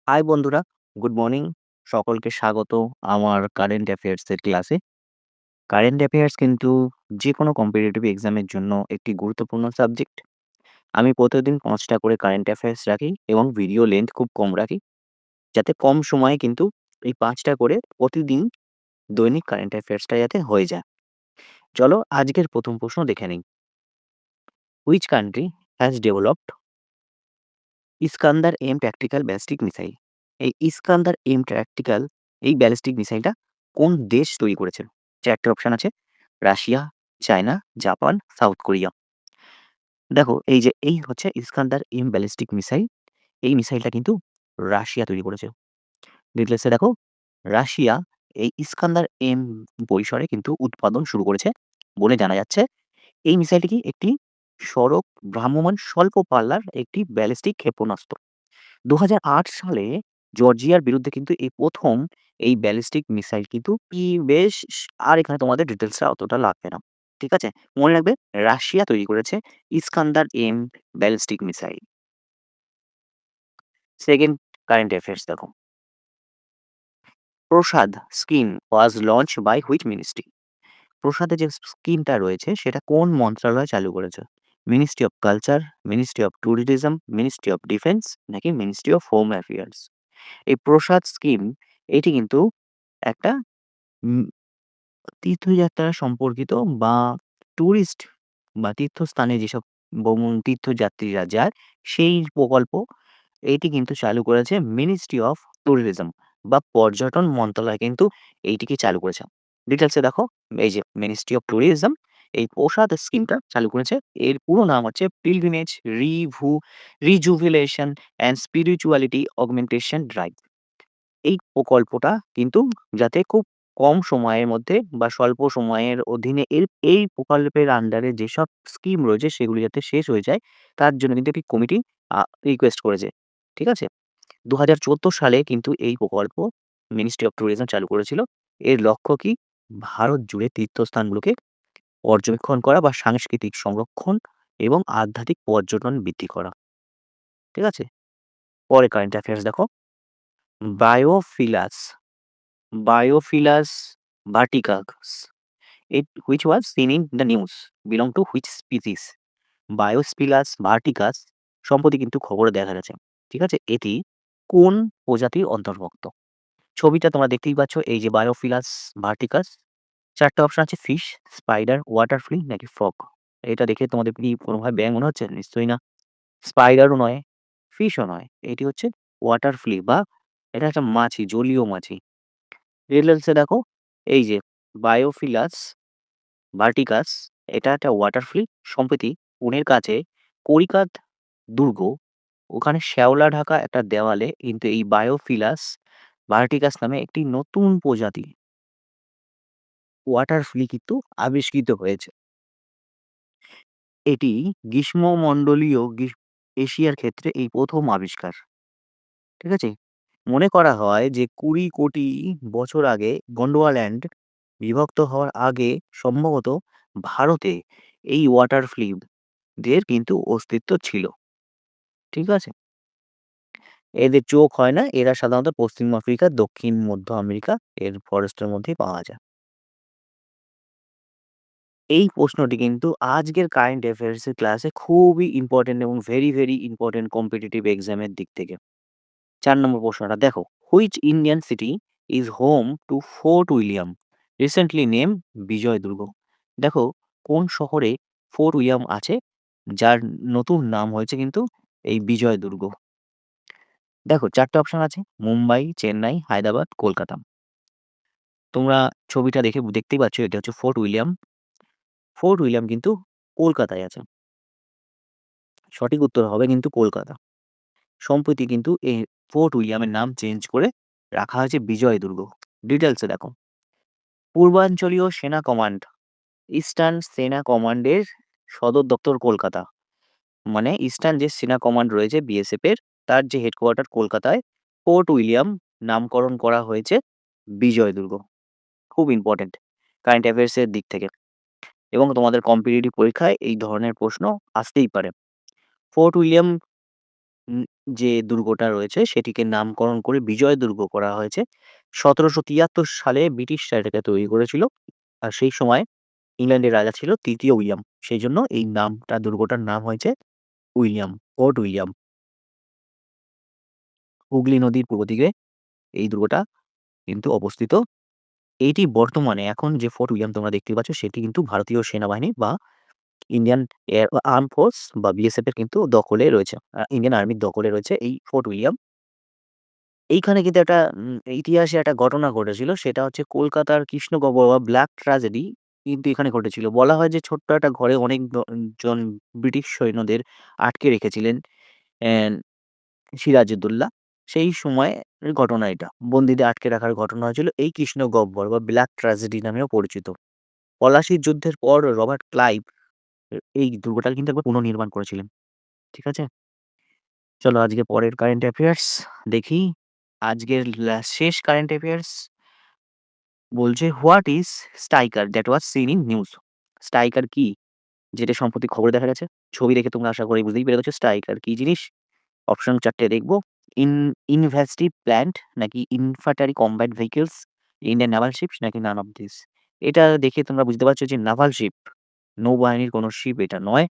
High বন্ধুরা, good morning. সকলকে স্বাগত আমার কারেন্ট অ্যাফেয়ার্স এর ক্লাসে। কারেন্ট অ্যাফেয়ার্স কিন্তু যেকোনো কম্পিটিটিভ এক্সামের জন্য একটি গুরুত্বপূর্ণ সাবজেক্ট। আমি প্রতিদিন ৫টা করে কারেন্ট অ্যাফেয়ার্স রাখি এবং ভিডিও লেন্থ খুব কম রাখি। যাতে কম সময়ে কিন্তু এই ৫টা করে প্রতিদিন দৈনিক কারেন্ট অ্যাফেয়ার্সটা যাতে হয়ে যায়। চলো আজকের ১ম প্রশ্ন দেখে নিই। Which country has developed Iskander M practical ballistic missile? এই ইস্কান্দার এম প্র্যাকটিক্যাল এই ব্যালিস্টিক মিসাইলটা কোন দেশ তৈরি করেছে? ৪ টে অপশন আছে। Russia, China, Japan, South Korea. দেখো এই হচ্ছে ইস্কান্দার এম ব্যালিস্টিক মিসাইল। এই মিসাইলটা কিন্তু রাশিয়া তৈরি করেছে। ডিটেইলসে দেখো, রাশিয়া এই ইস্কান্দার এম পরিসরে কিন্তু উৎপাদন শুরু করেছে বলে জানা যাচ্ছে। এই মিসাইলটি কি একটি সড়ক ভ্রাম্যমাণ স্বল্প পাল্লার একটি ব্যালিস্টিক ক্ষেপণাস্ত্র। ২০০৮ সালে জর্জিয়ার বিরুদ্ধে কিন্তু এই ১ম এই ব্যালিস্টিক মিসাইল কিন্তু বেশ আর এখানে তোমাদের ডিটেইলসটা অতটা লাগবে না। ঠিক আছে? মনে রাখবে রাশিয়া তৈরি করেছে Iskander M ballistic missile. Second current affairs দেখো। PRASAD scheme was launch by which ministry? প্রসাদের যে স্কিমটা রয়েছে সেটা কোন মন্ত্রণালয় চালু করেছে? Ministry of culture, ministry of tourism, ministry of defence নাকি মিনিস্ট্রি অফ হোম অ্যাফেয়ার্স? এই প্রসাদ স্কিম এটি কিন্তু একটা উম তীর্থযাত্রা সম্পর্কিত বা টুরিস্ট বা তীর্থস্থানে যেসব তীর্থযাত্রীরা যায় সেই প্রকল্প এইটি কিন্তু চালু করেছে মিনিস্ট্রি অফ ট্যুরিজম বা পর্যটন মন্ত্রণালয় কিন্তু এইটিকে চালু করেছে। ডিটেইলসে দেখো, এই যে মিনিস্ট্রি অফ ট্যুরিজম এই প্রসাদ স্কিমটা চালু করেছে। এর পুরো নাম হচ্ছে pilgrimage rejuvenation and spirituality augmentation drive. এই প্রকল্পটা কিন্তু যাতে খুব কম সময়ের মধ্যে বা স্বল্প সময়ের অধীনে এই প্রকল্পের আন্ডারে যেসব স্কিম রয়েছে সেগুলি যাতে শেষ হয়ে যায় তার জন্য কিন্তু একটি কমিটি আ রিকোয়েস্ট করেছে। ঠিক আছে? ২০১৪ সালে কিন্তু এই প্রকল্প মিনিস্ট্রি অফ ট্যুরিজম চালু করেছিল। এর লক্ষ্য কি? ভারত জুড়ে তীর্থস্থানগুলোকে পর্যবেক্ষণ করা বা সাংস্কৃতিক সংরক্ষণ এবং আধ্যাত্মিক পর্যটন বৃদ্ধি করা। ঠিক আছে? পরে কারেন্ট অ্যাফেয়ার্স দেখো। বায়োফিলাস Biophilus verticus, it which was seen in the news, belong to which species? Biophilus verticus সম্প্রতি কিন্তু খবরে দেখা গেছে। ঠিক আছে? এটি কোন প্রজাতির অন্তর্ভুক্ত? ছবিটা তোমরা দেখতেই পাচ্ছ, এই যে Biophilus verticus ৪ টা অপশন আছে ফিশ, স্পাইডার, ওয়াটার ফ্লি নাকি ফ্রগ। এটা দেখে তোমাদের কি কোনোভাবে ব্যাঙ মনে হচ্ছে? নিশ্চয়ই না। স্পাইডারও নয়, ফিশও নয়। এটি হচ্ছে ওয়াটার ফ্লি বা এটা একটা মাছি, জলীয় মাছি। রিডলসে দেখো, এই যে বায়োফিলাস ভার্টিকাস এটা একটা ওয়াটার ফ্লি। সম্প্রতি পুনের কাছে করিকাদ দুর্গ ওখানে শ্যাওলা ঢাকা একটা দেওয়ালে কিন্তু এই বায়োফিলাস ভার্টিকাস নামে একটি নতুন প্রজাতি ওয়াটার ফ্লি কিন্তু আবিষ্কৃত হয়েছে। এটি গ্রীষ্মমণ্ডলীয় এশিয়ার ক্ষেত্রে এই ১ম আবিষ্কার। ঠিক আছে? মনে করা হয় যে ২০ কোটি বছর আগে গন্ডোয়াল্যান্ড বিভক্ত হওয়ার আগে সম্ভবত ভারতে এই ওয়াটার ফ্লিড দের কিন্তু অস্তিত্ব ছিল। ঠিক আছে? এদের চোখ হয় না। এরা সাধারণত পশ্চিম আফ্রিকা, দক্ষিণ মধ্য আমেরিকা এর ফরেস্টের মধ্যেই পাওয়া যায়। এই প্রশ্নটি কিন্তু আজকের কারেন্ট অ্যাফেয়ার্স এর ক্লাসে খুবই ইম্পোর্টেন্ট এবং ভেরি ইম্পোর্টেন্ট কম্পিটিটিভ এক্সামের দিক থেকে। ৪ নম্বর প্রশ্নটা দেখো, which Indian city is home to Fort William recently name Vijay Durg? দেখো, কোন শহরে ফোর্ট উইলিয়াম আছে যার নতুন নাম হয়েছে কিন্তু এই বিজয় দুর্গ? দেখো ৪ টে অপশন আছে। মুম্বাই, চেন্নাই, হায়দ্রাবাদ, কলকাতা। তোমরা ছবিটা দেখে দেখতেই পাচ্ছ এটা হচ্ছে ফোর্ট উইলিয়াম। ফোর্ট উইলিয়াম কিন্তু কলকাতায় আছে। সঠিক উত্তর হবে কিন্তু কলকাতা। সম্প্রতি কিন্তু এই ফোর্ট উইলিয়ামের নাম চেঞ্জ করে রাখা হয়েছে বিজয় দুর্গ। ডিটেইলসে দেখো, পূর্বাঞ্চলীয় সেনা কমান্ড ইস্টার্ন সেনা কমান্ডের সদর দপ্তর কলকাতা। মানে ইস্টার্ন যে সেনা কমান্ড রয়েছে বিএসএফ এর তার যে হেডকোয়ার্টার কলকাতায়, ফোর্ট উইলিয়াম নামকরণ করা হয়েছে বিজয় দুর্গ। খুব ইম্পর্টেন্ট কারেন্ট অ্যাফেয়ার্স এর দিক থেকে এবং তোমাদের কম্পিটিটিভ পরীক্ষায় এই ধরনের প্রশ্ন আসতেই পারে। ফোর্ট উইলিয়াম উম যে দুর্গটা রয়েছে সেটিকে নামকরণ করে বিজয় দুর্গ করা হয়েছে। ১৭৭৩ সালে ব্রিটিশরা এটাকে তৈরি করেছিল। আর সেই সময় ইংল্যান্ডের রাজা ছিল ৩য় উইলিয়াম। সেইজন্য এই নামটা দুর্গটার নাম হয়েছে উইলিয়াম, ফোর্ট উইলিয়াম। হুগলি নদীর পূর্ব দিকে এই দুর্গটা কিন্তু অবস্থিত। এইটি বর্তমানে এখন যে ফোর্ট উইলিয়াম তোমরা দেখতে পাচ্ছ সেটি কিন্তু ভারতীয় সেনাবাহিনী বা ইন্ডিয়ান আর্ম ফোর্স বা বিএসএফ এর কিন্তু দখলে রয়েছে। ইন্ডিয়ান আর্মির দখলে রয়েছে এই ফোর্ট উইলিয়াম। এইখানে কিন্তু একটা ইতিহাসে একটা ঘটনা ঘটেছিল। সেটা হচ্ছে কলকাতার কৃষ্ণগহ্বর বা ব্ল্যাক ট্র্যাজেডি কিন্তু এখানে ঘটেছিল। বলা হয় যে ছোট্ট একটা ঘরে অনেক জন ব্রিটিশ সৈন্যদের আটকে রেখেছিলেন অ্যান সিরাজউদ্দৌলা। সেই সময়ের ঘটনা এটা। বন্দীদের আটকে রাখার ঘটনা হয়েছিল এই কৃষ্ণগহ্বর বা ব্ল্যাক ট্র্যাজেডি নামেও পরিচিত। পলাশির যুদ্ধের পর রবার্ট ক্লাইভ এই দুর্গটাকে কিন্তু একবার পুনর্নির্মাণ করেছিলেন। ঠিক আছে? চলো আজকে পরের কারেন্ট অ্যাফেয়ার্স দেখি। আজকের শেষ কারেন্ট অ্যাফেয়ার্স বলছে, "what is striker that was seen in news?" Striker কি? যেটা সম্প্রতি খবরে দেখা গেছে। ছবি দেখে তোমরা আশা করি বুঝতেই পেরে গেছো স্ট্রাইকার কি জিনিস। অপশন ৪ টে দেখব। ইন ইনভেস্টিভ প্ল্যান্ট নাকি infantry combat vehicles, Indian naval ships নাকি নান অফ দিস? এটা দেখে তোমরা বুঝতে পারছো যে নাভাল শিপ, নৌবাহিনীর কোনো শিপ এটা নয়।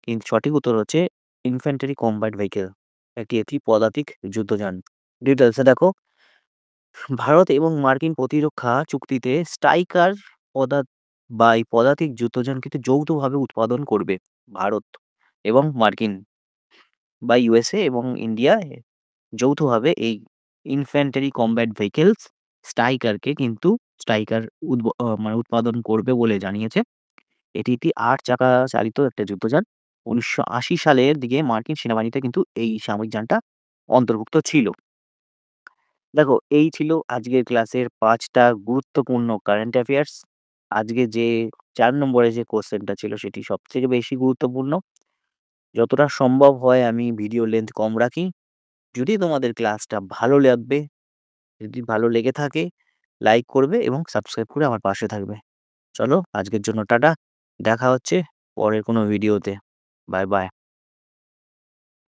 কিন্তু সঠিক উত্তর হচ্ছে ইনফ্যান্ট্রি কমব্যাট ভেহিকল। একটি পদাতিক যুদ্ধযান। ডিটেইলসে দেখো, ভারত এবং মার্কিন প্রতিরক্ষা চুক্তিতে স্ট্রাইকার পদা এই পদাতিক যুদ্ধযান কিন্তু যৌথভাবে উৎপাদন করবে ভারত এবং মার্কিন বা ইউএসএ এবং ইন্ডিয়া যৌথভাবে এই ইনফ্যান্ট্রি কমব্যাট ভেহিকলস স্ট্রাইকারকে কিন্তু স্ট্রাইকার মানে উৎপাদন করবে বলে জানিয়েছে। এটি একটি ৮ চাকা চালিত একটা যুদ্ধযান। ১৯৮০ সালের দিকে মার্কিন সেনাবাহিনীতে কিন্তু এই সামরিক যানটা অন্তর্ভুক্ত ছিল। দেখো এই ছিল আজকের ক্লাসের ৫ টা গুরুত্বপূর্ণ কারেন্ট অ্যাফেয়ার্স। আজকে যে ৪ নম্বরে যে কোয়েশ্চেনটা ছিল সেটি সবথেকে বেশি গুরুত্বপূর্ণ। যতটা সম্ভব হয় আমি ভিডিও লেন্থ কম রাখি। যদি তোমাদের ক্লাসটা ভালো লাগবে, যদি ভালো লেগে থাকে লাইক করবে এবং সাবস্ক্রাইব করে আমার পাশে থাকবে। চলো আজকের জন্য টাটা। দেখা হচ্ছে পরের কোনো ভিডিওতে। Bye, by.